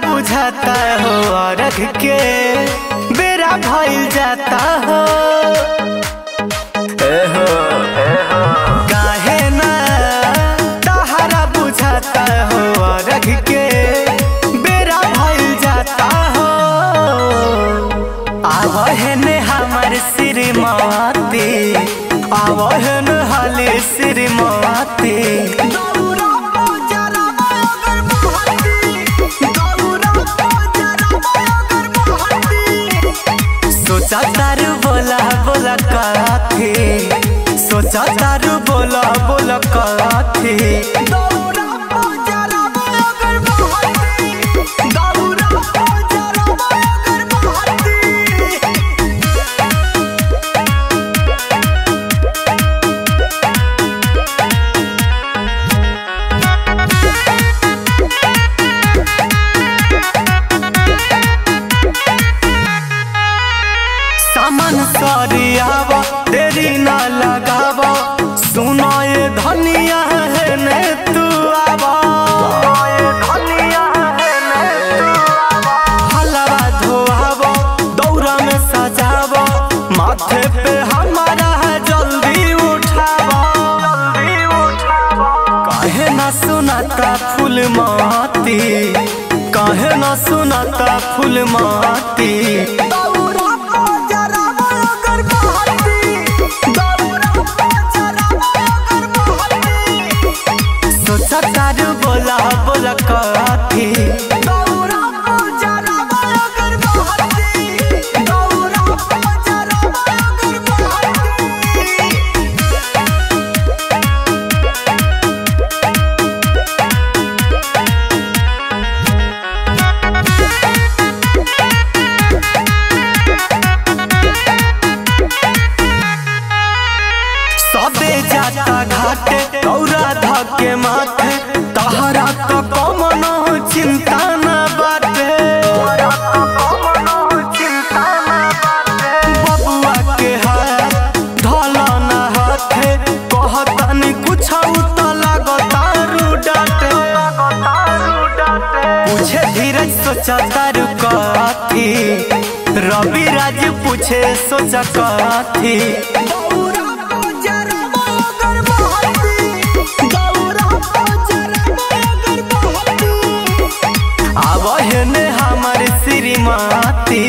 बुझाता हो अर्घ के बेरा भइल जाता हो काहे ना तहरा बुझाता हो अर्घ के बेरा भइल जाता हो। आवहन हमर श्रीमती आवहन हाले श्रीमती सोचा तारू बोला बोला काथी सोचा तारू बोला बोला काथी सामान सरियाव देरी न लगाव सुनो ये धनिया है ने तू आवा हलवा धोआव दौरा में सजाव माथे पे हमारा है जल्दी उठाव काहे न सुनाता फूल माती काहे न सुनाता फूल माती सोचा तारू बोला बोला काथी सबे जाता घाटे गौरा धके माथे तहरा तो कमनो चिंता न बाटे बबुआ के हाथ धला न हाथे कहतनी कुछ तो लागतारू डाटे पूछे धीरज सोचा तारू काथी रवि राज पूछे सोचा काथी आवहन हमर श्रीमती